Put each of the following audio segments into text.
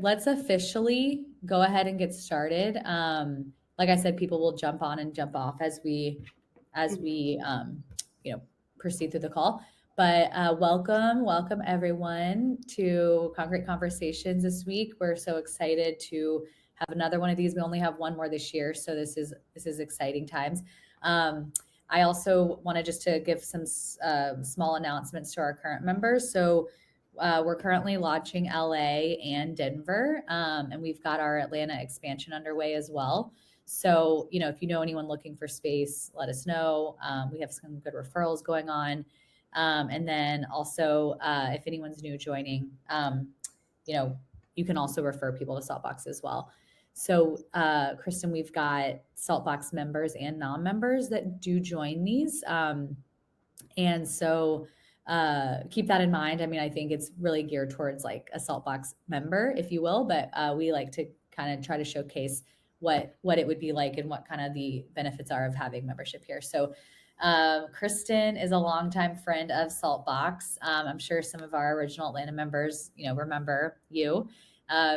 let's officially go ahead and get started. Like I said, people will jump on and jump off as we you know proceed through the call. But welcome everyone to Concrete Conversations this week. We're so excited to have another one of these. We only have one more this year, so this is exciting times. I also wanted just to give some small announcements to our current members. So we're currently launching LA and Denver, and we've got our Atlanta expansion underway as well. So, if you know anyone looking for space, let us know. We have some good referrals going on. And then also, if anyone's new joining, you can also refer people to Saltbox as well. So, Kristen, we've got Saltbox members and non-members that do join these. And so keep that in mind. I mean, I think it's really geared towards like a Saltbox member, if you will, but we like to kind of try to showcase what it would be like and what kind of the benefits are of having membership here. So Kristen is a longtime friend of Saltbox. I'm sure some of our original Atlanta members, remember you.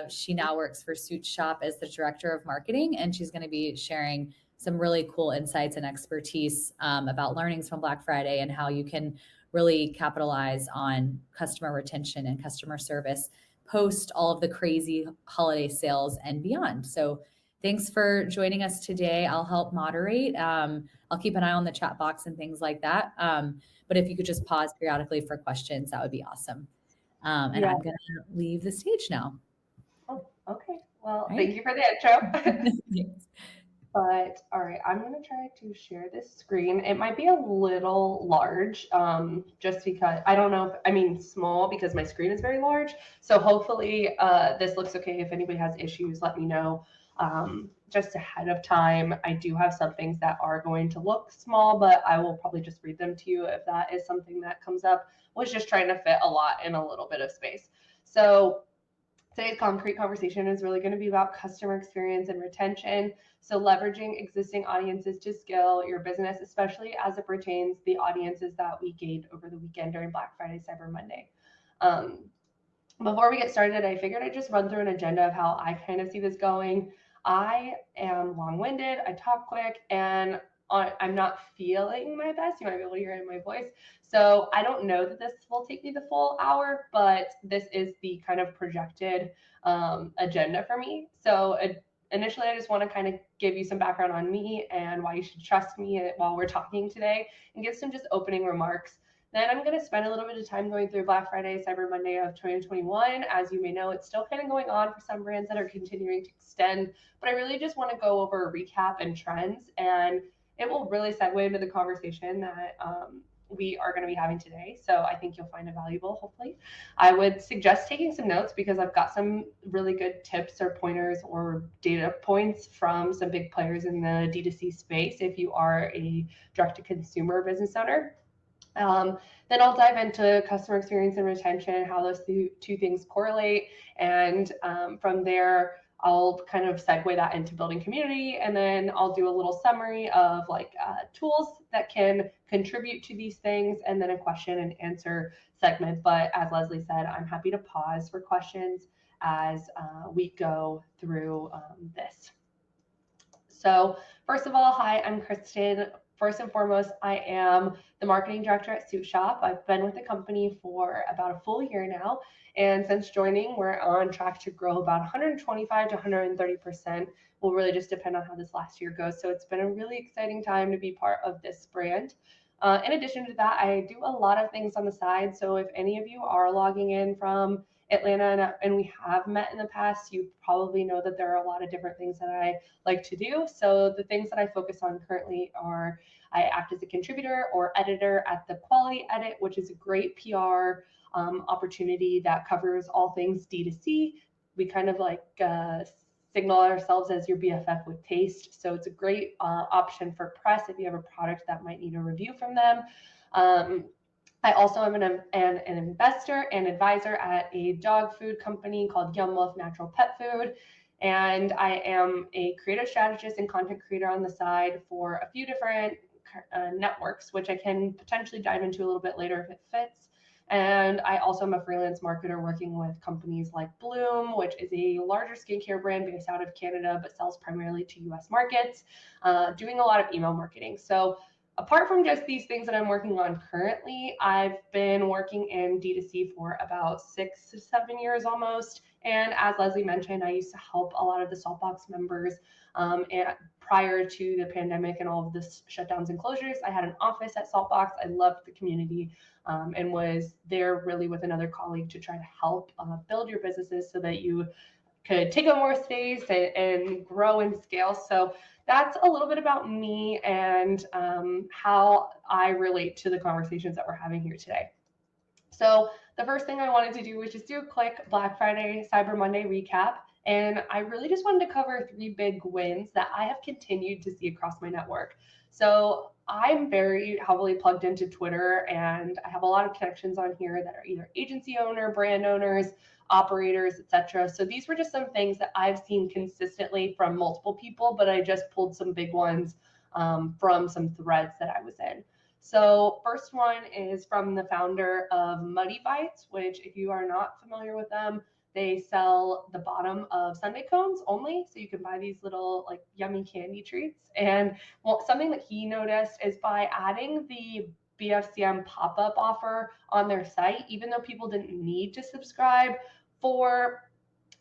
She now works for SuitShop as the director of marketing, and she's going to be sharing some really cool insights and expertise about learnings from Black Friday and how you can really capitalize on customer retention and customer service post all of the crazy holiday sales and beyond. So thanks for joining us today. I'll help moderate. I'll keep an eye on the chat box and things like that. But if you could just pause periodically for questions, that would be awesome. And Yeah. I'm going to leave the stage now. Oh, okay. Well, Right. Thank you for the intro. Yes. But all right, I'm going to try to share this screen. It might be a little large, just because I don't know small because my screen is very large. So hopefully this looks okay. If anybody has issues, let me know just ahead of time. I do have some things that are going to look small, but I will probably just read them to you if that is something that comes up. Was just trying to fit a lot in a little bit of space. So today's concrete conversation is really going to be about customer experience and retention. So leveraging existing audiences to scale your business, especially as it pertains the audiences that we gained over the weekend during Black Friday, Cyber Monday. Before we get started, I figured I'd just run through an agenda of how I kind of see this going. I am long-winded, I talk quick, and I'm not feeling my best. You might be able to hear it in my voice. So I don't know that this will take me the full hour, but this is the kind of projected agenda for me. So initially, I just want to kind of give you some background on me and why you should trust me while we're talking today, and give some just opening remarks. Then I'm going to spend a little bit of time going through Black Friday, Cyber Monday of 2021. As you may know, it's still kind of going on for some brands that are continuing to extend, but I really just want to go over a recap and trends, and it will really segue into the conversation that we are going to be having today. So I think you'll find it valuable, hopefully. I would suggest taking some notes because I've got some really good tips or pointers or data points from some big players in the D2C space if you are a direct-to-consumer business owner. Then I'll dive into customer experience and retention, how those two things correlate. And from there, I'll kind of segue that into building community. And then I'll do a little summary of tools that can contribute to these things, and then a question and answer segment. But as Leslie said, I'm happy to pause for questions as we go through this. So first of all, hi, I'm Kristen. First and foremost, I am the marketing director at SuitShop. I've been with the company for about a full year now. And since joining, we're on track to grow about 125 to 130%. Will really just depend on how this last year goes. So it's been a really exciting time to be part of this brand. In addition to that, I do a lot of things on the side. So if any of you are logging in from Atlanta and we have met in the past, you probably know that there are a lot of different things that I like to do. So the things that I focus on currently are I act as a contributor or editor at the Quality Edit, which is a great PR opportunity that covers all things D2C. We kind of signal ourselves as your BFF with taste. So it's a great option for press if you have a product that might need a review from them. I also am an investor and advisor at a dog food company called Yum Wolf Natural Pet Food. And I am a creative strategist and content creator on the side for a few different networks, which I can potentially dive into a little bit later if it fits. And I also am a freelance marketer working with companies like Bloom, which is a larger skincare brand based out of Canada, but sells primarily to US markets, doing a lot of email marketing. So apart from just these things that I'm working on currently, I've been working in D2C for about 6 to 7 years almost. And as Leslie mentioned, I used to help a lot of the Saltbox members. And prior to the pandemic and all of this shutdowns and closures, I had an office at Saltbox. I loved the community, and was there really with another colleague to try to help build your businesses so that you could take up more space and grow and scale. So that's a little bit about me and how I relate to the conversations that we're having here today. So the first thing I wanted to do was just do a quick Black Friday, Cyber Monday recap. And I really just wanted to cover 3 big wins that I have continued to see across my network. So I'm very heavily plugged into Twitter, and I have a lot of connections on here that are either agency owner, brand owners, operators, etc. So these were just some things that I've seen consistently from multiple people, but I just pulled some big ones from some threads that I was in. So first one is from the founder of Muddy Bites, which if you are not familiar with them, they sell the bottom of sundae cones only. So you can buy these little like yummy candy treats. And well, something that he noticed is by adding the BFCM pop-up offer on their site, even though people didn't need to subscribe for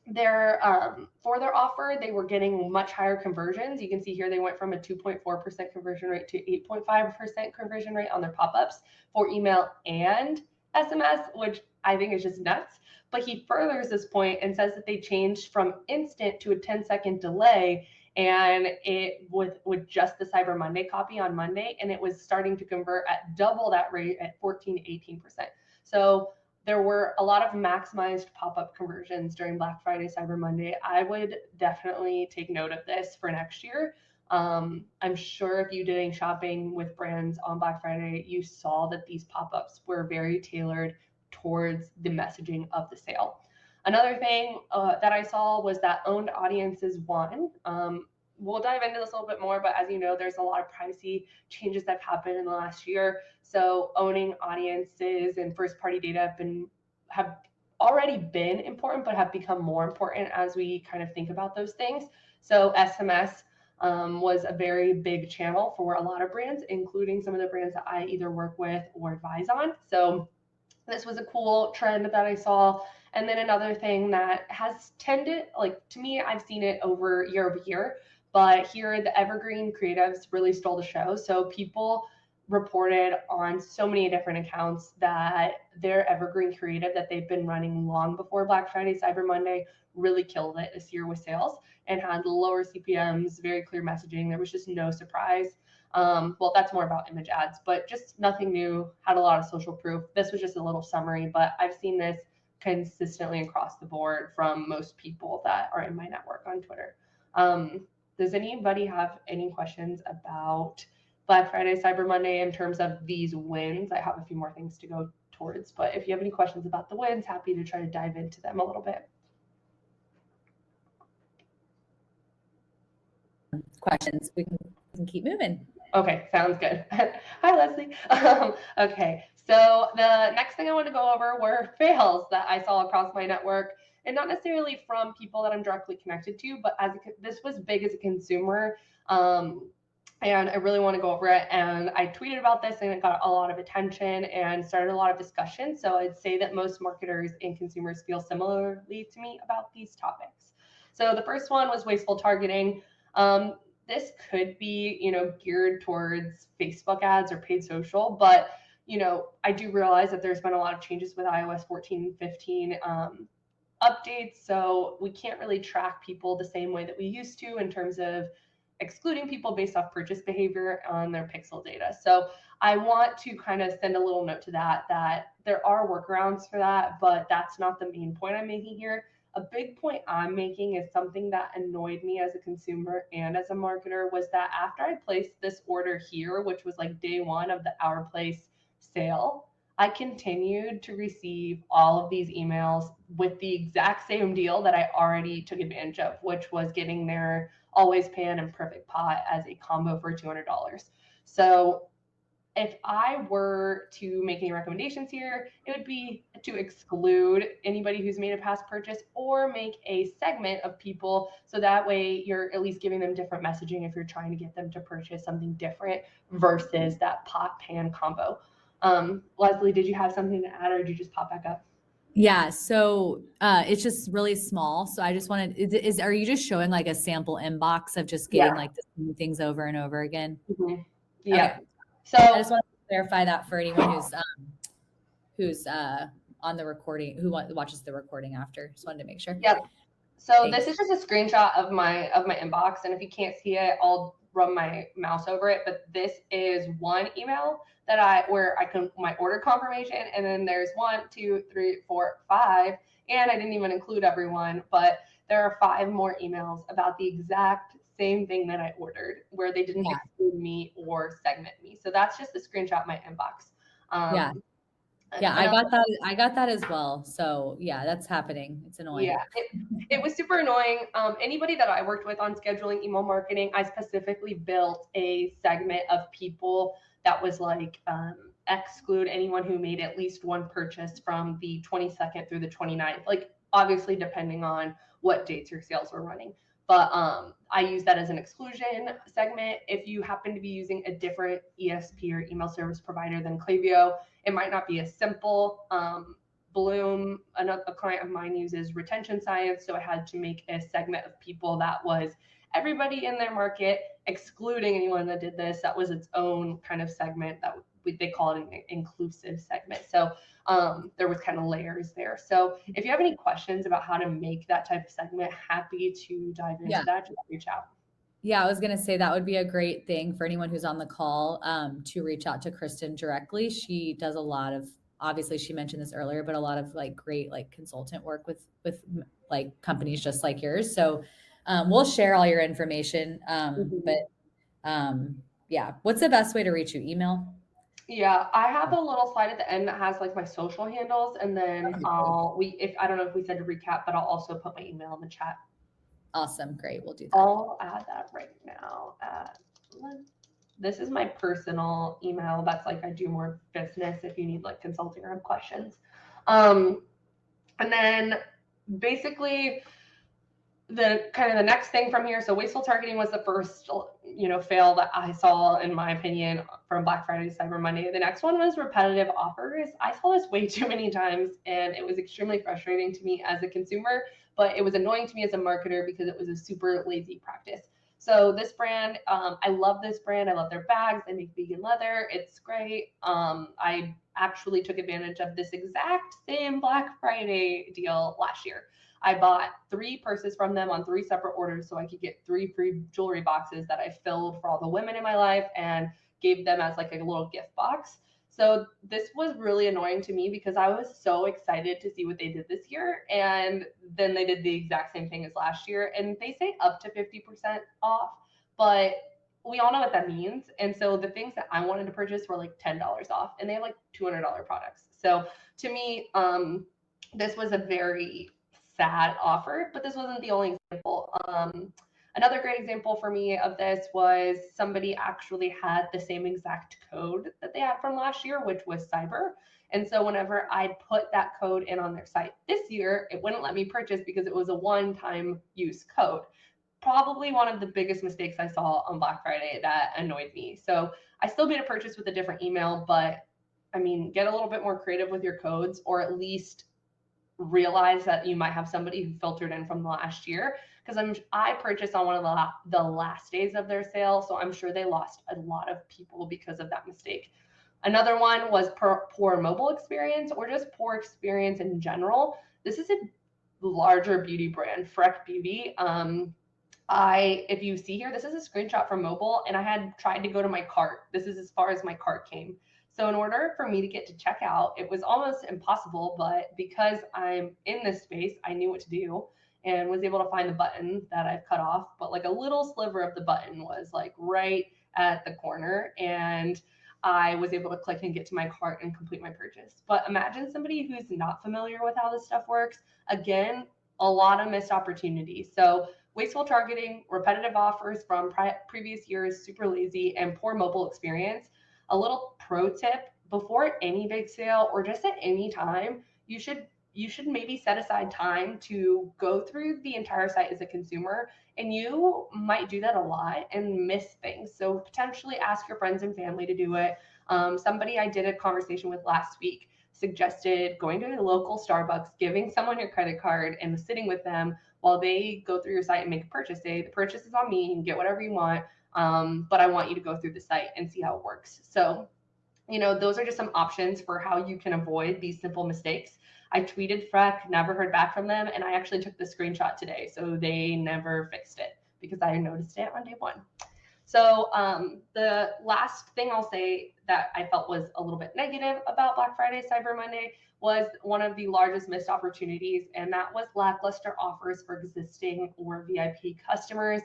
their offer, they were getting much higher conversions. You can see here they went from a 2.4% conversion rate to 8.5% conversion rate on their pop-ups for email and SMS, which I think is just nuts. But he furthers this point and says that they changed from instant to a 10-second delay, and it with just the Cyber Monday copy on Monday, and it was starting to convert at double that rate at 14 to 18%. So there were a lot of maximized pop-up conversions during Black Friday, Cyber Monday. I would definitely take note of this for next year. I'm sure if you did any shopping with brands on Black Friday, you saw that these pop-ups were very tailored towards the messaging of the sale. Another thing that I saw was that owned audiences won. We'll dive into this a little bit more, but as you know, there's a lot of privacy changes that have happened in the last year. So owning audiences and first party data have already been important, but have become more important as we kind of think about those things. So SMS was a very big channel for a lot of brands, including some of the brands that I either work with or advise on. So this was a cool trend that I saw. And then another thing that has tended, like to me, I've seen it over year, but here the evergreen creatives really stole the show. So people reported on so many different accounts that their evergreen creative that they've been running long before Black Friday, Cyber Monday really killed it this year with sales and had lower CPMs, very clear messaging. There was just no surprise. Well, that's more about image ads, but just nothing new, had a lot of social proof. This was just a little summary, but I've seen this consistently across the board from most people that are in my network on Twitter. Does anybody have any questions about Black Friday, Cyber Monday in terms of these wins? I have a few more things to go towards, but if you have any questions about the wins, happy to try to dive into them a little bit. Questions, we can keep moving. Okay, sounds good. Hi, Leslie. Okay, so the next thing I want to go over were fails that I saw across my network, and not necessarily from people that I'm directly connected to, but this was big as a consumer, and I really want to go over it. And I tweeted about this, and it got a lot of attention and started a lot of discussion. So I'd say that most marketers and consumers feel similarly to me about these topics. So the first one was wasteful targeting. This could be, geared towards Facebook ads or paid social, but, I do realize that there's been a lot of changes with iOS 14 and 15 updates. So we can't really track people the same way that we used to in terms of excluding people based off purchase behavior on their pixel data. So I want to kind of send a little note to that there are workarounds for that, but that's not the main point I'm making here. A big point I'm making is something that annoyed me as a consumer and as a marketer was that after I placed this order here, which was like day one of the Our Place sale, I continued to receive all of these emails with the exact same deal that I already took advantage of, which was getting their Always Pan and Perfect Pot as a combo for $200. So if I were to make any recommendations here, it would be to exclude anybody who's made a past purchase or make a segment of people so that way you're at least giving them different messaging if you're trying to get them to purchase something different versus that pot pan combo. Leslie, did you have something to add or did you just pop back up? Yeah, so it's just really small. So I just wanted are you just showing like a sample inbox of just getting Yeah. like the same things over and over again? Mm-hmm. Okay. Yeah. I So just want to clarify that for anyone who's on the recording, who watches the recording after. Just wanted to make sure. yeah. So Thanks. this is just a screenshot of my inbox, and if you can't see it, I'll run my mouse over it. But this is one email where I can my order confirmation, and then there's 1, 2, 3, 4, 5, and I didn't even include everyone, but there are 5 more emails about the exact same thing that I ordered, where they didn't exclude me or segment me. So that's just a screenshot of my inbox. Yeah. Yeah, I got that as well. So yeah, that's happening. It's annoying. Yeah, it was super annoying. Anybody that I worked with on scheduling email marketing, I specifically built a segment of people that was like exclude anyone who made at least one purchase from the 22nd through the 29th. Like obviously depending on what dates your sales were running. But I use that as an exclusion segment. If you happen to be using a different ESP or email service provider than Klaviyo, it might not be as simple. Bloom, a client of mine uses retention science, so I had to make a segment of people that was everybody in their market, excluding anyone that did this. That was its own kind of segment that they call it an inclusive segment. So there was kind of layers there. So if you have any questions about how to make that type of segment, happy to dive into that. Just reach out. Yeah, I was going to say that would be a great thing for anyone who's on the call to reach out to Kristen directly. She does a lot of, obviously she mentioned this earlier, but a lot of like great like consultant work with like companies just like yours. So we'll share all your information. Yeah, what's the best way to reach you? Email? Yeah, I have a little slide at the end that has like my social handles, and then Okay, great. if I don't know if we said to recap, but I'll also put my email in the chat. Awesome. Great. We'll do that. I'll add that right now. This is my personal email. That's like I do more business if you need like consulting or have questions. And then basically the next thing from here. So wasteful targeting was the first fail that I saw in my opinion from Black Friday to Cyber Monday. The next one was repetitive offers. I saw this way too many times, and it was extremely frustrating to me as a consumer, but it was annoying to me as a marketer because it was a super lazy practice. So this brand, I love this brand. I love their bags. They make vegan leather. It's great. I actually took advantage of this exact same Black Friday deal last year. I bought 3 purses from them on 3 separate orders so I could get 3 free jewelry boxes that I filled for all the women in my life and gave them as like a little gift box. So this was really annoying to me because I was so excited to see what they did this year. And then they did the exact same thing as last year. And they say up to 50% off, but we all know what that means. And so the things that I wanted to purchase were like $10 off, and they have like $200 products. So to me, this was a very sad offer, but this wasn't the only example. Another great example for me of this was somebody actually had the same exact code that they had from last year, which was cyber. And so whenever I put that code in on their site this year, it wouldn't let me purchase because it was a one-time use code. Probably one of the biggest mistakes I saw on Black Friday that annoyed me. So I still made a purchase with a different email, but I mean, get a little bit more creative with your codes, or at least realize that you might have somebody who filtered in from the last year, because I purchased on one of the last days of their sale, so I'm sure they lost a lot of people because of that mistake. Another one was poor mobile experience, or just poor experience in general. This is a larger beauty brand, Freck Beauty. If you see here, this is a screenshot from mobile, and I had tried to go to my cart. This is as far as my cart came. So in order for me to get to checkout, it was almost impossible, but because I'm in this space, I knew what to do and was able to find the button that I've cut off, but like a little sliver of the button was like right at the corner, and I was able to click and get to my cart and complete my purchase. But imagine somebody who's not familiar with how this stuff works. Again, a lot of missed opportunities. So wasteful targeting, repetitive offers from previous years, super lazy, and poor mobile experience. a little pro tip: before any big sale or just at any time, you should maybe set aside time to go through the entire site as a consumer, and you might do that a lot and miss things. So potentially ask your friends and family to do it. Somebody I did a conversation with last week suggested going to a local Starbucks, giving someone your credit card and sitting with them while they go through your site and make a purchase. Say, the purchase is on me, you can get whatever you want, but I want you to go through the site and see how it works. So, those are just some options for how you can avoid these simple mistakes. I tweeted Freck, never heard back from them, and I actually took the screenshot today, so they never fixed it because I noticed it on day one. So the last thing I'll say that I felt was a little bit negative about Black Friday, Cyber Monday, was one of the largest missed opportunities, and that was lackluster offers for existing or VIP customers.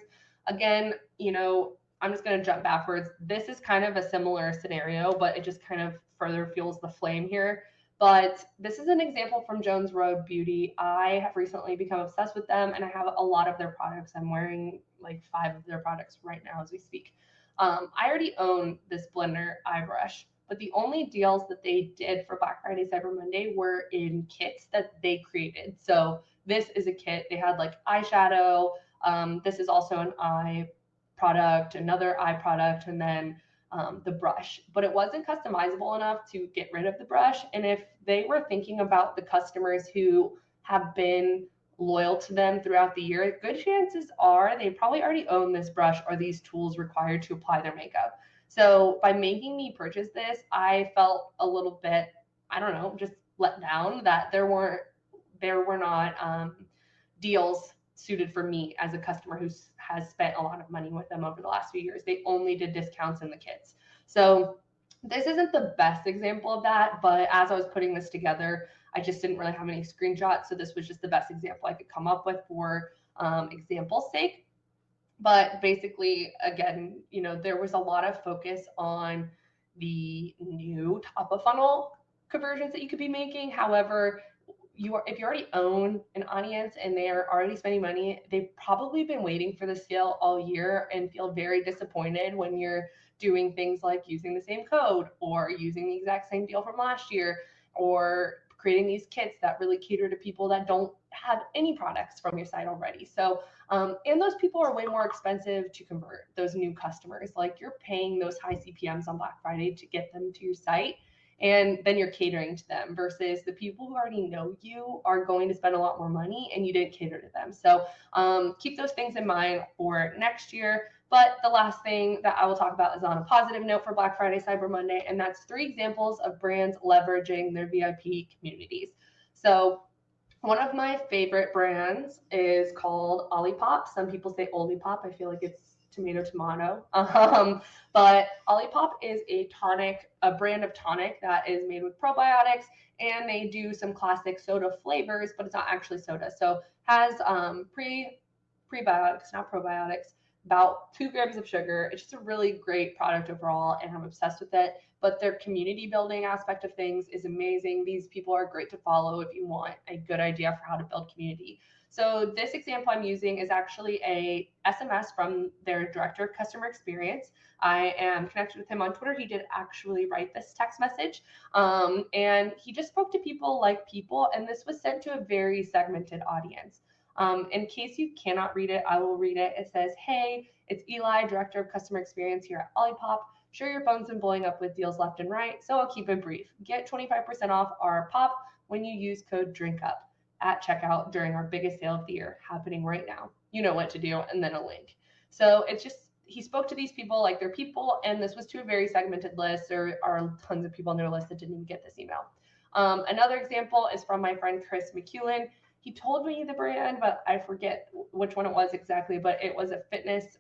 Again, I'm just going to jump backwards. This is kind of a similar scenario, but it just kind of further fuels the flame here. But this is an example from Jones Road Beauty. I have recently become obsessed with them, and I have a lot of their products. I'm wearing like 5 of their products right now as we speak. I already own this blender eye brush, but the only deals that they did for Black Friday, Cyber Monday were in kits that they created. So this is a kit. They had like eyeshadow. This is also an eye product, another eye product, and then the brush, but it wasn't customizable enough to get rid of the brush. And if they were thinking about the customers who have been loyal to them throughout the year, good chances are they probably already own this brush or these tools required to apply their makeup. So by making me purchase this, I felt a little bit, I don't know, just let down that there were not deals suited for me as a customer who has spent a lot of money with them over the last few years. They only did discounts in the kits. So this isn't the best example of that, but as I was putting this together, I just didn't really have any screenshots. So this was just the best example I could come up with for example's sake. But basically, again, there was a lot of focus on the new top of funnel conversions that you could be making. However, if you already own an audience and they're already spending money, they've probably been waiting for the sale all year and feel very disappointed when you're doing things like using the same code or using the exact same deal from last year or creating these kits that really cater to people that don't have any products from your site already. So, and those people are way more expensive to convert, those new customers. Like, you're paying those high CPMs on Black Friday to get them to your site, and then you're catering to them, versus the people who already know you are going to spend a lot more money and you didn't cater to them. So keep those things in mind for next year. But the last thing that I will talk about is on a positive note for Black Friday, Cyber Monday, and that's 3 examples of brands leveraging their VIP communities. So one of my favorite brands is called Olipop. Some people say Olipop. I feel like it's tomato. But Olipop is a brand of tonic that is made with probiotics, and they do some classic soda flavors, but it's not actually soda. So has prebiotics, not probiotics, about 2 grams of sugar. It's just a really great product overall, and I'm obsessed with it. But their community building aspect of things is amazing. These people are great to follow if you want a good idea for how to build community. So this example I'm using is actually a SMS from their director of customer experience. I am connected with him on Twitter. He did actually write this text message, and he just spoke to people like people, and this was sent to a very segmented audience. In case you cannot read it, I will read it. It says, "Hey, it's Eli, Director of Customer Experience here at Olipop. Sure, your phone's been blowing up with deals left and right, so I'll keep it brief. Get 25% off our pop when you use code DRINKUP at checkout during our biggest sale of the year, happening right now. You know what to do," and then a link. So it's just, he spoke to these people like they're people, and this was to a very segmented list. There are tons of people on their list that didn't even get this email. Another example is from my friend Chris McEwen. He told me the brand, but I forget which one it was exactly, but it was a fitness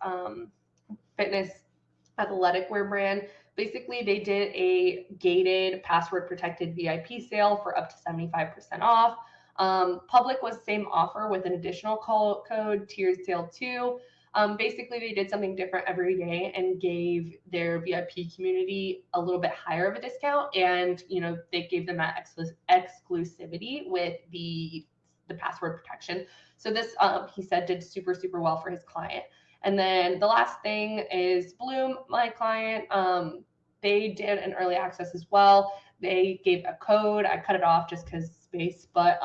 athletic wear brand. Basically, they did a gated, password protected VIP sale for up to 75% off. Public was the same offer with an additional code, tiered sale 2. Basically, they did something different every day and gave their VIP community a little bit higher of a discount, and they gave them that exclusivity with the password protection. So this, he said, did super, super well for his client. And then the last thing is Bloom, my client. they did an early access as well. They gave a code. I cut it off just because space, but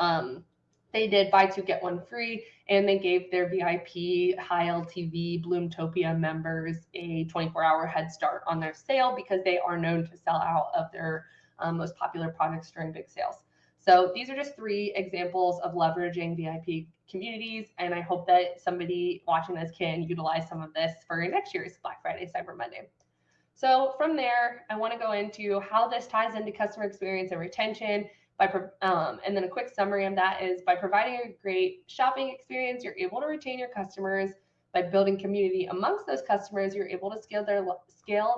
they did buy two get one free, and they gave their VIP high LTV Bloomtopia members a 24-hour head start on their sale because they are known to sell out of their most popular products during big sales. So these are just 3 examples of leveraging VIP communities, and I hope that somebody watching this can utilize some of this for next year's Black Friday, Cyber Monday. So from there, I want to go into how this ties into customer experience and retention. And then a quick summary of that is by providing a great shopping experience, you're able to retain your customers. By building community amongst those customers, you're able to scale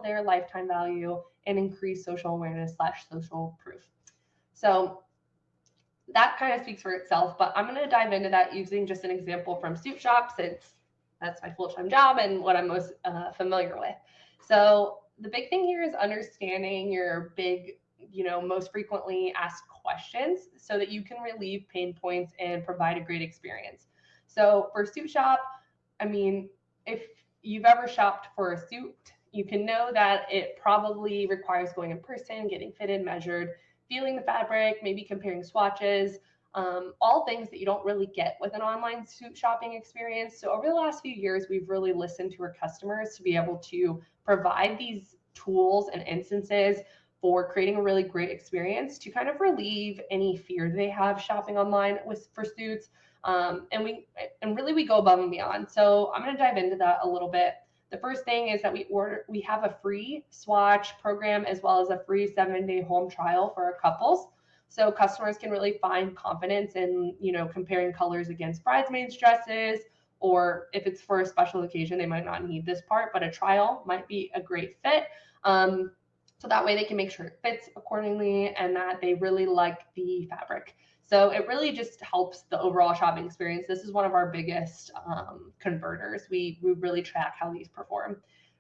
their lifetime value and increase social awareness / social proof. So that kind of speaks for itself, but I'm going to dive into that using just an example from SuitShop, since that's my full-time job and what I'm most familiar with. So the big thing here is understanding your big, most frequently asked questions so that you can relieve pain points and provide a great experience. So for SuitShop, I mean, if you've ever shopped for a suit, you can know that it probably requires going in person, getting fitted, measured, feeling the fabric, maybe comparing swatches, all things that you don't really get with an online suit shopping experience. So over the last few years, we've really listened to our customers to be able to provide these tools and instances for creating a really great experience to kind of relieve any fear they have shopping online for suits. And we go above and beyond. So I'm going to dive into that a little bit. The first thing is that we have a free swatch program as well as a free 7-day home trial for our couples. So customers can really find confidence in, comparing colors against bridesmaids dresses, or if it's for a special occasion, they might not need this part, but a trial might be a great fit. So that way they can make sure it fits accordingly and that they really like the fabric. So it really just helps the overall shopping experience. This is one of our biggest converters. We really track how these perform.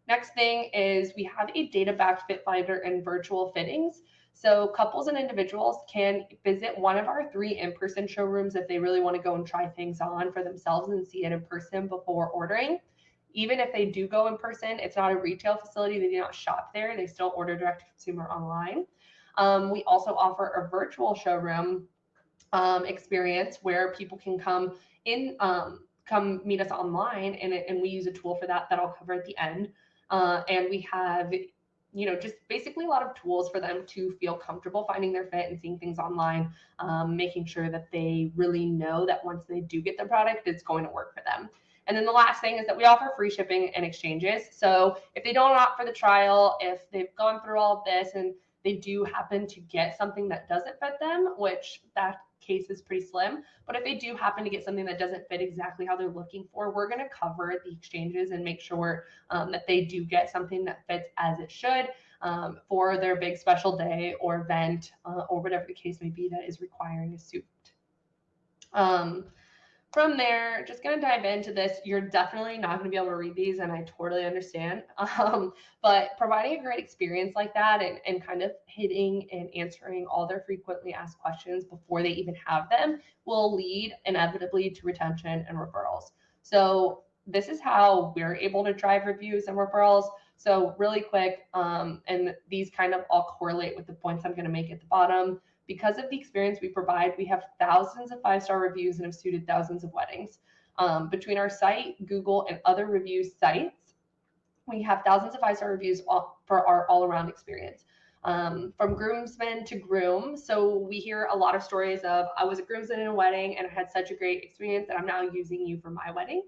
Next thing is we have a data-backed fit finder and virtual fittings. So couples and individuals can visit one of our 3 in-person showrooms if they really want to go and try things on for themselves and see it in person before ordering. Even if they do go in person, it's not a retail facility. They do not shop there. They still order direct to consumer online. We also offer a virtual showroom experience where people can come meet us online, and we use a tool for that I'll cover at the end. And we have, just basically a lot of tools for them to feel comfortable finding their fit and seeing things online, making sure that they really know that once they do get the product, it's going to work for them. And then the last thing is that we offer free shipping and exchanges. So if they don't opt for the trial, if they've gone through all of this and they do happen to get something that doesn't fit them, which that case is pretty slim, but if they do happen to get something that doesn't fit exactly how they're looking for, we're going to cover the exchanges and make sure that they do get something that fits as it should for their big special day or event or whatever the case may be that is requiring a suit. From there, just going to dive into this. You're definitely not going to be able to read these, and I totally understand. But providing a great experience like that and kind of hitting and answering all their frequently asked questions before they even have them will lead inevitably to retention and referrals. So this is how we're able to drive reviews and referrals. So really quick, and these kind of all correlate with the points I'm going to make at the bottom. Because of the experience we provide, we have thousands of 5-star reviews and have suited thousands of weddings. Between our site, Google, and other review sites, we have thousands of 5-star reviews for our all-around experience. From groomsmen to groom. So we hear a lot of stories of, I was a groomsman in a wedding and I had such a great experience and I'm now using you for my wedding.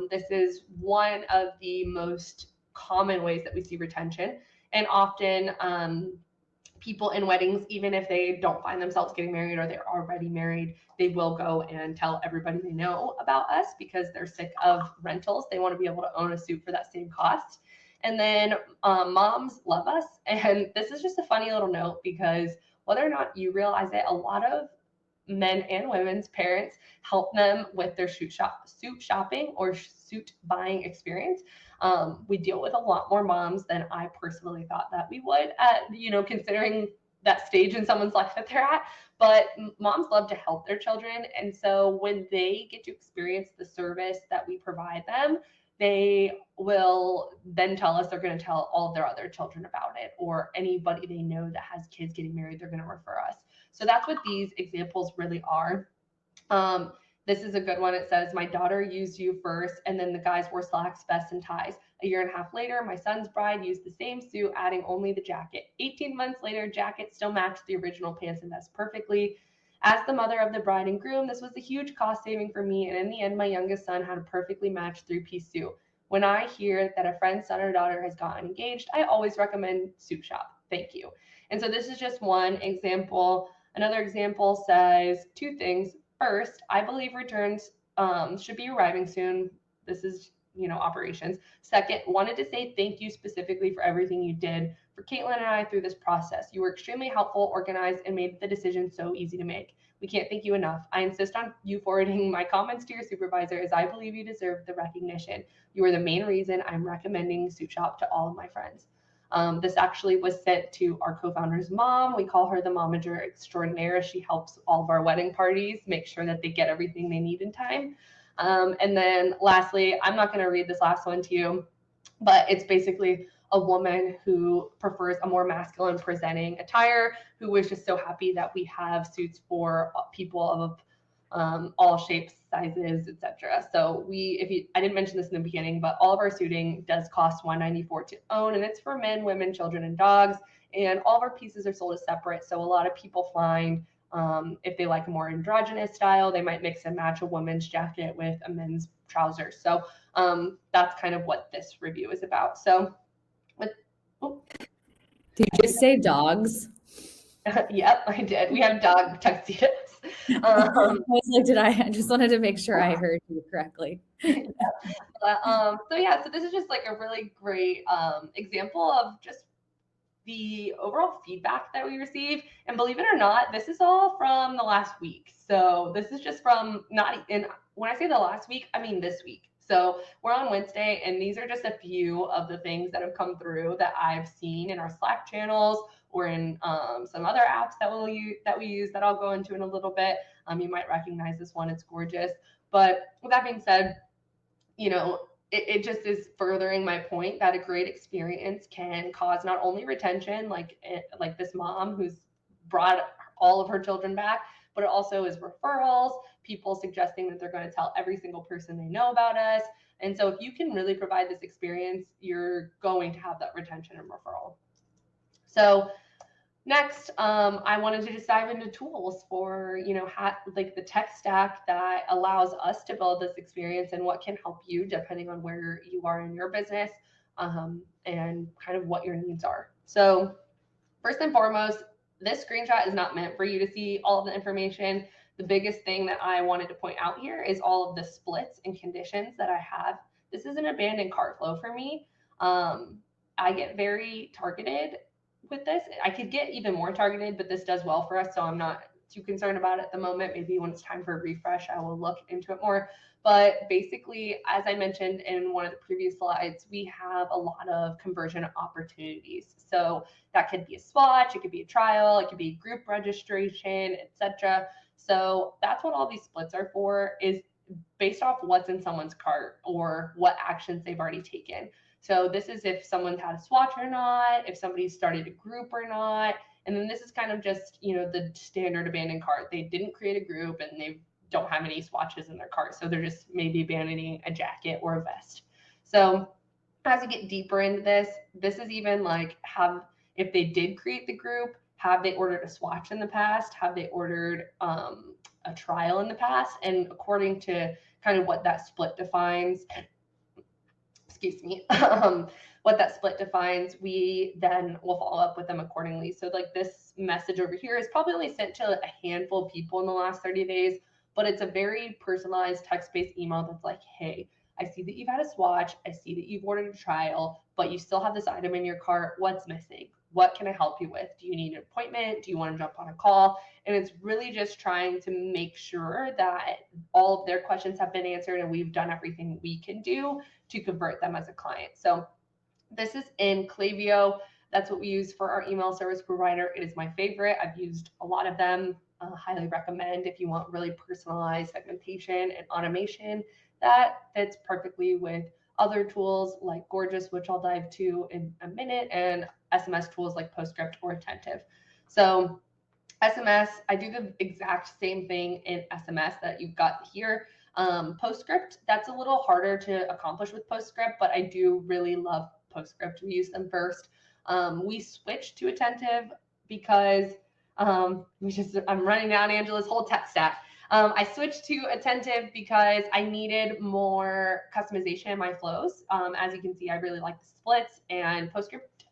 This is one of the most common ways that we see retention. And often, people in weddings, even if they don't find themselves getting married or they're already married, they will go and tell everybody they know about us because they're sick of rentals. They want to be able to own a suit for that same cost. And then moms love us. And this is just a funny little note because whether or not you realize it, a lot of men and women's parents help them with their suit shopping or suit buying experience. We deal with a lot more moms than I personally thought that we would at, considering that stage in someone's life that they're at. But moms love to help their children. And so when they get to experience the service that we provide them, they will then tell us they're going to tell all of their other children about it, or anybody they know that has kids getting married, they're going to refer us. So that's what these examples really are. Um, this is a good one. It says, my daughter used you first, and then the guys wore slacks, vests, and ties. A year and a half later, my son's bride used the same suit, adding only the jacket. 18 months later, jacket still matched the original pants and vest perfectly. As the mother of the bride and groom, this was a huge cost saving for me, and in the end, my youngest son had a perfectly matched three-piece suit. When I hear that a friend's son or daughter has gotten engaged, I always recommend SuitShop. Thank you. And so this is just one example. Another example says two things. First, I believe returns should be arriving soon. This is, operations. Second, wanted to say thank you specifically for everything you did for Caitlin and I through this process. You were extremely helpful, organized, and made the decision so easy to make. We can't thank you enough. I insist on you forwarding my comments to your supervisor, as I believe you deserve the recognition. You are the main reason I'm recommending SuitShop to all of my friends. This actually was sent to our co-founder's mom. We call her the momager extraordinaire. She helps all of our wedding parties make sure that they get everything they need in time. And then lastly, I'm not going to read this last one to you, but it's basically a woman who prefers a more masculine presenting attire, who was just so happy that we have suits for people of all shapes, sizes, etc. So I didn't mention this in the beginning, but all of our suiting does cost $194 to own, and it's for men, women, children, and dogs. And all of our pieces are sold as separate. So a lot of people find if they like a more androgynous style, they might mix and match a woman's jacket with a men's trousers. So that's kind of what this review is about. So, did you just say dogs? Yep, I did. We have dog tuxedos. I was like, I just wanted to make sure I heard you correctly. So this is just like a really great example of just the overall feedback that we receive. And believe it or not, this is all from the last week. So this is just from when I say the last week, I mean this week. So we're on Wednesday, and these are just a few of the things that have come through that I've seen in our Slack channels or in some other apps that we use that I'll go into in a little bit. You might recognize this one. It's gorgeous. But with that being said, it just is furthering my point that a great experience can cause not only retention, like this mom who's brought all of her children back, but it also is referrals, people suggesting that they're going to tell every single person they know about us. And so if you can really provide this experience, you're going to have that retention and referral. So next, I wanted to just dive into tools for, the tech stack that allows us to build this experience and what can help you depending on where you are in your business and kind of what your needs are. So first and foremost, this screenshot is not meant for you to see all of the information. The biggest thing that I wanted to point out here is all of the splits and conditions that I have. This is an abandoned cart flow for me. I get very targeted with this. I could get even more targeted, but this does well for us, so I'm not too concerned about it at the moment. Maybe when it's time for a refresh, I will look into it more. But basically, as I mentioned in one of the previous slides, we have a lot of conversion opportunities. So that could be a swatch, it could be a trial, it could be group registration, etc. So that's what all these splits are for, is based off what's in someone's cart or what actions they've already taken. So this is if someone's had a swatch or not, if somebody started a group or not. And then this is kind of just, the standard abandoned cart. They didn't create a group and they don't have any swatches in their cart. So they're just maybe abandoning a jacket or a vest. So as you get deeper into this is even like if they did create the group, have they ordered a swatch in the past? Have they ordered a trial in the past? And according to kind of what that split defines, what that split defines, we then will follow up with them accordingly. So like this message over here is probably only sent to a handful of people in the last 30 days, but it's a very personalized text-based email that's like, hey, I see that you've had a swatch. I see that you've ordered a trial, but you still have this item in your cart. What's missing? What can I help you with? Do you need an appointment? Do you want to jump on a call? And it's really just trying to make sure that all of their questions have been answered and we've done everything we can do to convert them as a client. So this is in Klaviyo. That's what we use for our email service provider. It is my favorite. I've used a lot of them. Highly recommend if you want really personalized segmentation and automation that fits perfectly with other tools like Gorgeous, which I'll dive to in a minute, and SMS tools like Postscript or Attentive. So SMS, I do the exact same thing in SMS that you've got here. Postscript, that's a little harder to accomplish with Postscript, but I do really love Postscript. We use them first. We switched to Attentive because I'm running down Angela's whole tech stack. I switched to Attentive because I needed more customization in my flows. As you can see, I really like the splits, and Postscript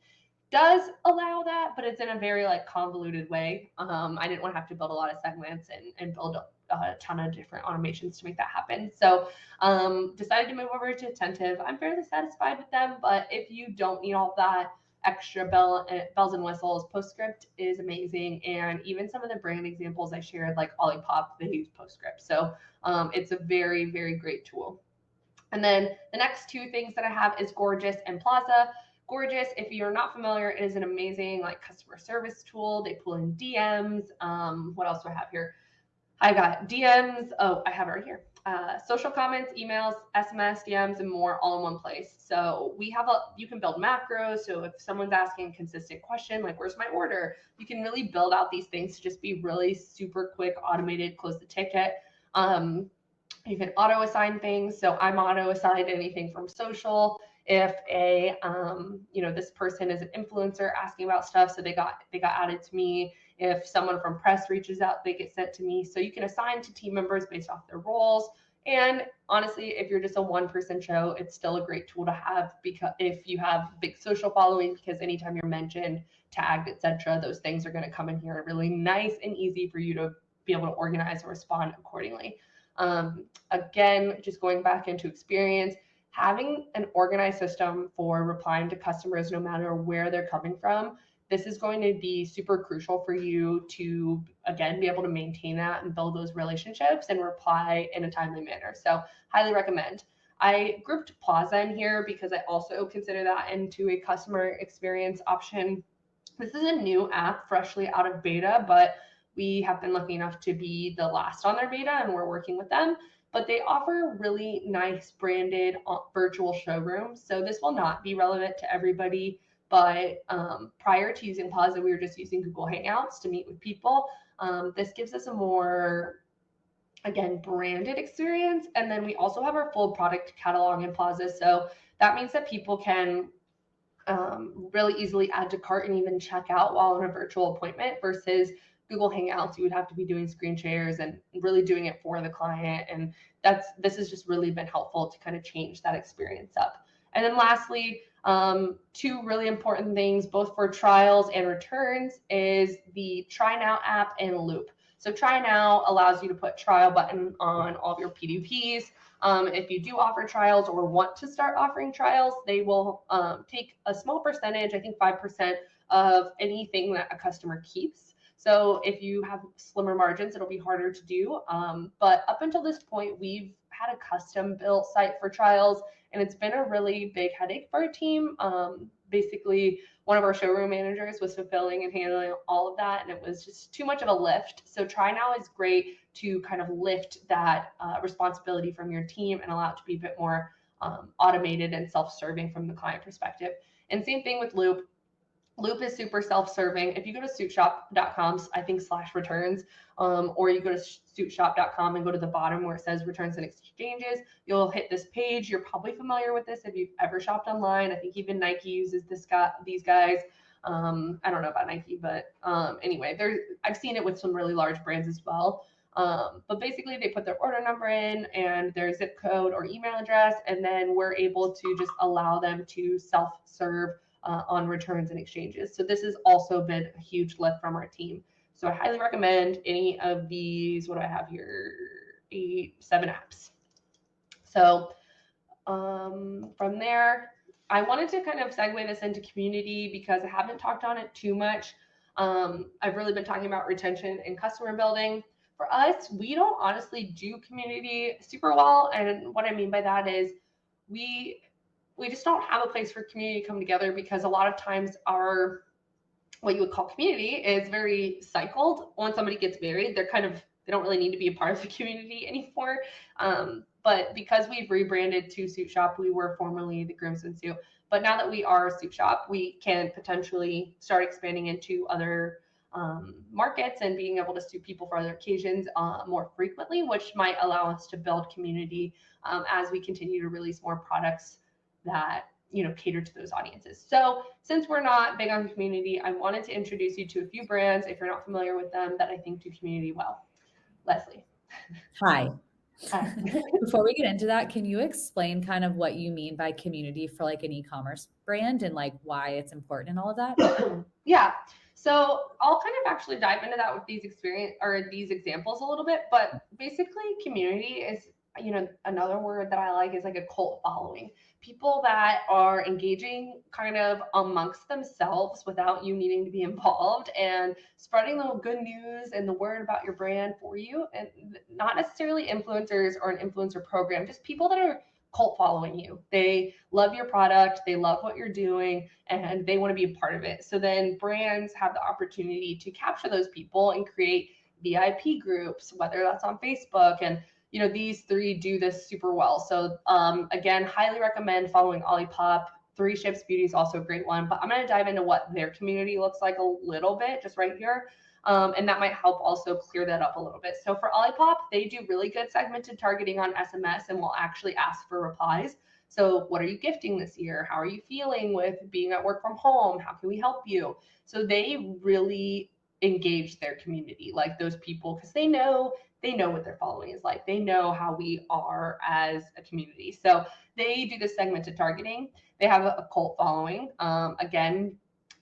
does allow that, but it's in a very like convoluted way. I didn't want to have to build a lot of segments and build a ton of different automations to make that happen. So decided to move over to Attentive. I'm fairly satisfied with them, but if you don't need all that extra bells and whistles, Postscript is amazing. And even some of the brand examples I shared, like Olipop, they use Postscript. So it's a very, very great tool. And then the next two things that I have is Gorgeous and Plaza. Gorgeous, if you're not familiar, it is an amazing like customer service tool. They pull in DMs. What else do I have here? I got DMs. Oh, I have it right here. Social comments, emails, SMS, DMs, and more all in one place. So you can build macros. So if someone's asking a consistent question, like where's my order, you can really build out these things to just be really super quick, automated, close the ticket. You can auto assign things. So I'm auto assigned anything from social. If this person is an influencer asking about stuff, so they got added to me. If someone from press reaches out, they get sent to me. So you can assign to team members based off their roles. And honestly, if you're just a one-person show, it's still a great tool to have, because if you have big social following, because anytime you're mentioned, tagged, etc., those things are going to come in here really nice and easy for you to be able to organize and respond accordingly. Again, just going back into experience, having an organized system for replying to customers, no matter where they're coming from, this is going to be super crucial for you to, again, be able to maintain that and build those relationships and reply in a timely manner. So highly recommend. I grouped Plaza in here because I also consider that into a customer experience option. This is a new app, freshly out of beta, but we have been lucky enough to be the last on their beta, and we're working with them. But they offer really nice branded virtual showrooms. So this will not be relevant to everybody, but prior to using Plaza, we were just using Google Hangouts to meet with people. This gives us a more, again, branded experience. And then we also have our full product catalog in Plaza. So that means that people can really easily add to cart and even check out while in a virtual appointment, versus Google Hangouts, you would have to be doing screen shares and really doing it for the client. And this has just really been helpful to kind of change that experience up. And then lastly, two really important things, both for trials and returns, is the Try Now app and Loop. So Try Now allows you to put trial button on all of your PDPs. If you do offer trials or want to start offering trials, they will take a small percentage, I think 5% of anything that a customer keeps. So if you have slimmer margins, it'll be harder to do. But up until this point, we've had a custom built site for trials, and it's been a really big headache for our team. Basically, one of our showroom managers was fulfilling and handling all of that, and it was just too much of a lift. So Try Now is great to kind of lift that responsibility from your team and allow it to be a bit more automated and self-serving from the client perspective. And same thing with Loop. Loop is super self-serving. If you go to SuitShop.com, I think /returns, or you go to SuitShop.com and go to the bottom where it says returns and exchanges, you'll hit this page. You're probably familiar with this if you've ever shopped online. I think even Nike uses these guys. I don't know about Nike, but anyway, I've seen it with some really large brands as well. But basically they put their order number in and their zip code or email address, and then we're able to just allow them to self-serve on returns and exchanges. So this has also been a huge lift from our team. So I highly recommend any of these, what do I have here? 7 apps. So from there, I wanted to kind of segue this into community because I haven't talked on it too much. I've really been talking about retention and customer building. For us, we don't honestly do community super well. And what I mean by that is we just don't have a place for community to come together, because a lot of times our, what you would call community, is very cycled. When somebody gets married, they don't really need to be a part of the community anymore. But because we've rebranded to SuitShop, we were formerly the Groomsmen Suit. But now that we are SuitShop, we can potentially start expanding into other markets and being able to suit people for other occasions more frequently, which might allow us to build community as we continue to release more products that cater to those audiences. So since we're not big on community, I wanted to introduce you to a few brands, if you're not familiar with them, that I think do community well. Leslie. Hi. Hi. Before we get into that, can you explain kind of what you mean by community for like an e-commerce brand and like why it's important and all of that? Yeah. So I'll kind of actually dive into that with these examples a little bit, but basically community is, another word that I like is like a cult following. People that are engaging kind of amongst themselves without you needing to be involved and spreading the good news and the word about your brand for you, and not necessarily influencers or an influencer program, just people that are cult following you. They love your product, they love what you're doing, and they want to be a part of it. So then brands have the opportunity to capture those people and create VIP groups, whether that's on Facebook. And these three do this super well. So again, highly recommend following Olipop. Three Ships Beauty is also a great one, but I'm going to dive into what their community looks like a little bit just right here. And that might help also clear that up a little bit. So for Olipop, they do really good segmented targeting on SMS and will actually ask for replies. So what are you gifting this year? How are you feeling with being at work from home? How can we help you? So they really engage their community, like those people, because they know what their following is like. They know how we are as a community. So they do this segmented targeting. They have a cult following. Again,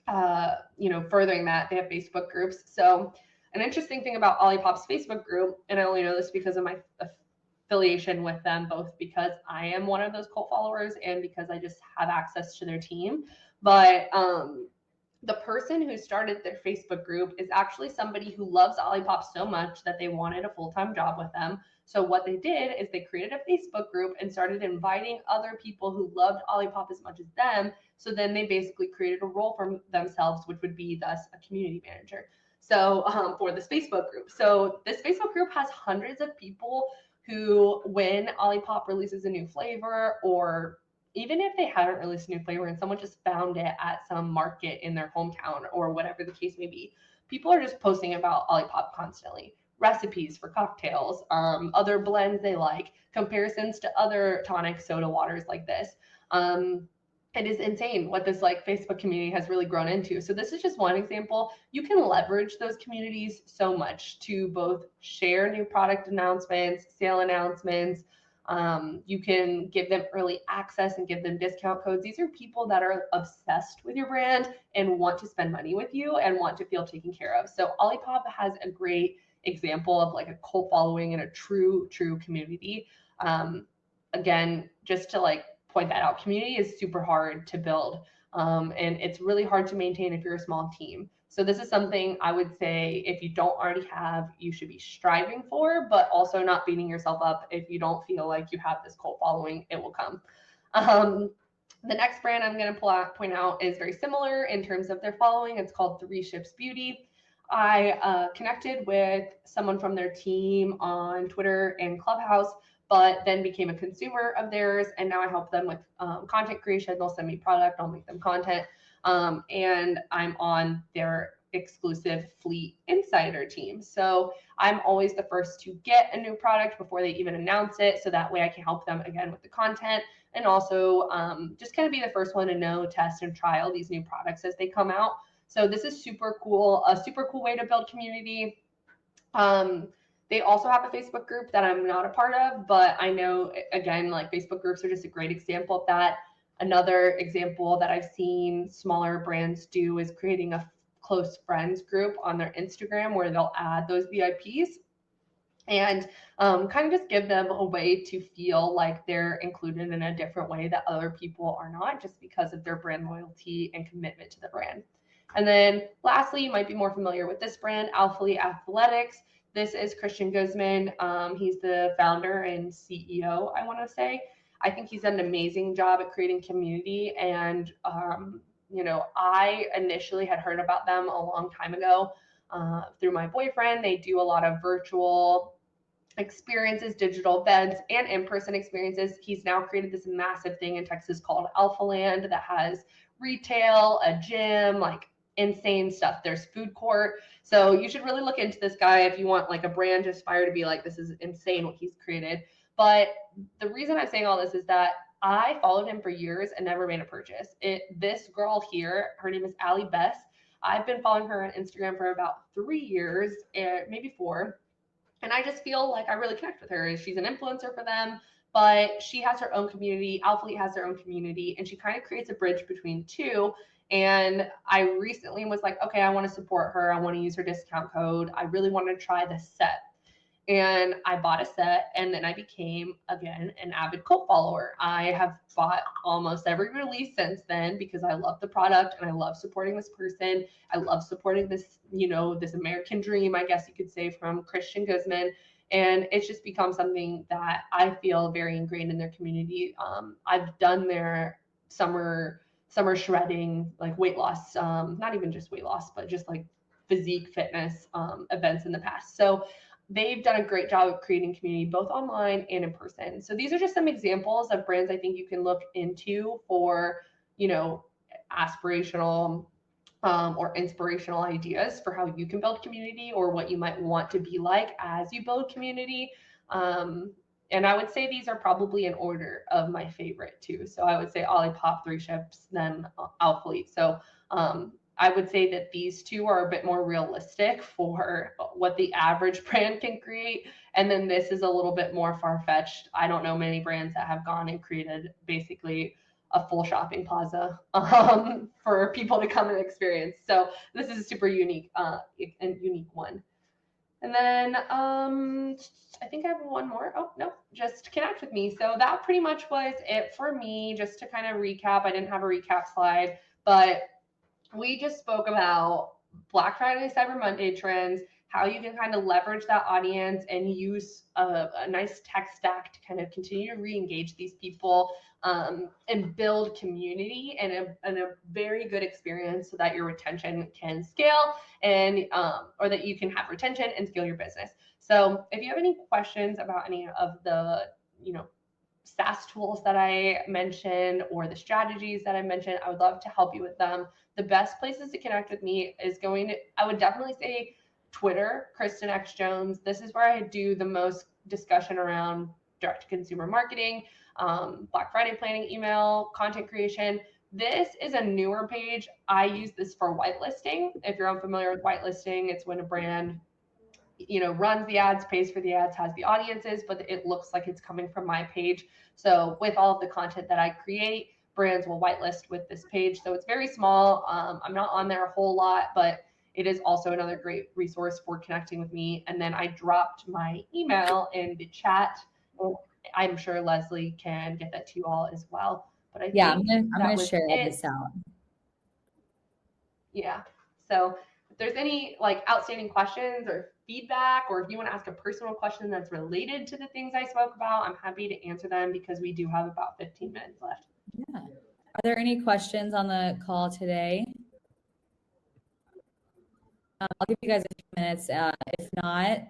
furthering that, they have Facebook groups. So an interesting thing about Olipop's Facebook group, and I only know this because of my affiliation with them, both because I am one of those cult followers and because I just have access to their team. But the person who started their Facebook group is actually somebody who loves Olipop so much that they wanted a full-time job with them. So what they did is they created a Facebook group and started inviting other people who loved Olipop as much as them. So then they basically created a role for themselves, which would be thus a community manager. So for this Facebook group. So this Facebook group has hundreds of people who, when Olipop releases a new flavor, or even if they haven't released a new flavor and someone just found it at some market in their hometown or whatever the case may be, people are just posting about Olipop constantly. Recipes for cocktails, other blends they like, comparisons to other tonic soda waters like this. It is insane what this like Facebook community has really grown into. So this is just one example. You can leverage those communities so much to both share new product announcements, sale announcements. You can give them early access and give them discount codes. These are people that are obsessed with your brand and want to spend money with you and want to feel taken care of. So Olipop has a great example of like a cult following and a true community. Again, just to like point that out, community is super hard to build, and it's really hard to maintain if you're a small team. So this is something I would say, if you don't already have, you should be striving for, but also not beating yourself up if you don't feel like you have this cult following. It will come. The next brand I'm going to point out is very similar in terms of their following. It's called Three Ships Beauty. I connected with someone from their team on Twitter and Clubhouse, but then became a consumer of theirs. And now I help them with content creation. They'll send me product, I'll make them content. And I'm on their exclusive Fleet Insider team. So I'm always the first to get a new product before they even announce it. So that way I can help them again with the content, and also just kind of be the first one to know, test, and trial these new products as they come out. So this is super cool, a super cool way to build community. They also have a Facebook group that I'm not a part of, but I know, again, like Facebook groups are just a great example of that. Another example that I've seen smaller brands do is creating a close friends group on their Instagram where they'll add those VIPs and kind of just give them a way to feel like they're included in a different way that other people are not, just because of their brand loyalty and commitment to the brand. And then lastly, you might be more familiar with this brand, Alphalete Athletics. This is Christian Guzman. He's the founder and CEO, I want to say. I think he's done an amazing job at creating community. And, I initially had heard about them a long time ago through my boyfriend. They do a lot of virtual experiences, digital events, and in-person experiences. He's now created this massive thing in Texas called Alpha Land that has retail, a gym, like insane stuff. There's food court. So you should really look into this guy if you want like a brand to aspire to be like, this is insane what he's created. But the reason I'm saying all this is that I followed him for years and never made a purchase. This girl here, her name is Allie Bess. I've been following her on Instagram for about 3 years, maybe 4. And I just feel like I really connect with her. She's an influencer for them, but she has her own community. Alphalete has their own community, and she kind of creates a bridge between two. And I recently was like, okay, I want to support her. I want to use her discount code. I really want to try this set. And I bought a set, and then I became, again, an avid cult follower. I have bought almost every release since then because I love the product and I love supporting this person. I love supporting this, this American dream, I guess you could say, from Christian Guzman. And it's just become something that I feel very ingrained in their community. I've done their summer shredding, like weight loss, not even just weight loss, but just like physique fitness events in the past. So they've done a great job of creating community both online and in person. So these are just some examples of brands I think you can look into for, aspirational or inspirational ideas for how you can build community or what you might want to be like as you build community. And I would say these are probably in order of my favorite too. So I would say Olipop, 3Ships, then Alphalete. So I would say that these two are a bit more realistic for what the average brand can create. And then this is a little bit more far-fetched. I don't know many brands that have gone and created basically a full shopping plaza for people to come and experience. So this is a super unique one. And then I think I have one more. Oh, no, just connect with me. So that pretty much was it for me. Just to kind of recap, I didn't have a recap slide, but we just spoke about Black Friday, Cyber Monday trends, how you can kind of leverage that audience and use a nice tech stack to kind of continue to re-engage these people and build community and a very good experience so that your retention can scale and or that you can have retention and scale your business. So if you have any questions about any of the, SaaS tools that I mentioned or the strategies that I mentioned, I would love to help you with them. The best places to connect with me is I would definitely say Twitter, Kristen X Jones. This is where I do the most discussion around direct to consumer marketing, Black Friday planning, email, content creation. This is a newer page. I use this for whitelisting. If you're unfamiliar with whitelisting, it's when a brand runs the ads, pays for the ads, has the audiences, but it looks like it's coming from my page. So with all of the content that I create, brands will whitelist with this page. So it's very small. I'm not on there a whole lot, but it is also another great resource for connecting with me. And then I dropped my email in the chat. I'm sure Leslie can get that to you all as well. But I'm gonna share all this out. Yeah. So if there's any like outstanding questions or feedback, or if you want to ask a personal question that's related to the things I spoke about, I'm happy to answer them because we do have about 15 minutes left. Yeah. Are there any questions on the call today? I'll give you guys a few minutes. If not,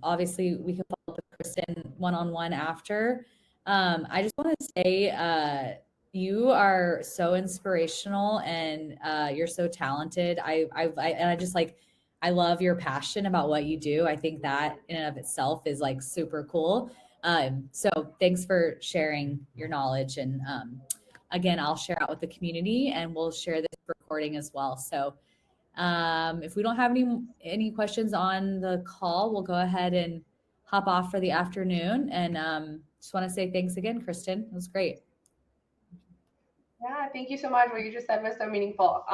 obviously we can follow up with Kristen one-on-one after. I just want to say you are so inspirational and you're so talented. I love your passion about what you do. I think that in and of itself is like super cool. So thanks for sharing your knowledge. And again, I'll share out with the community and we'll share this recording as well. So if we don't have any questions on the call, we'll go ahead and hop off for the afternoon. And just want to say thanks again, Kristen. It was great. Yeah, thank you so much. What you just said was so meaningful.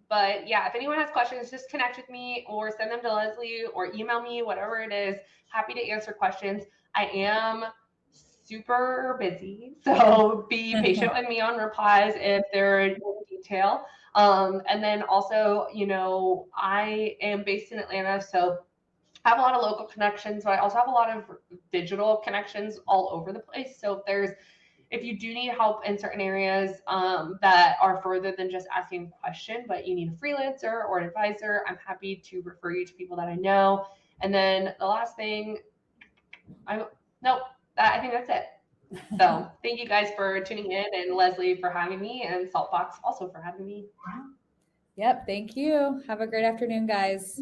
But yeah, if anyone has questions, just connect with me or send them to Leslie or email me, whatever it is. Happy to answer questions. I am super busy, so be patient with me on replies if they're in detail. And then also, I am based in Atlanta, so I have a lot of local connections, but I also have a lot of digital connections all over the place. So if you do need help in certain areas that are further than just asking a question, but you need a freelancer or an advisor, I'm happy to refer you to people that I know. And then the last thing, Nope. I think that's it. So thank you guys for tuning in, and Leslie for having me, and Saltbox also for having me. Yep. Thank you. Have a great afternoon, guys.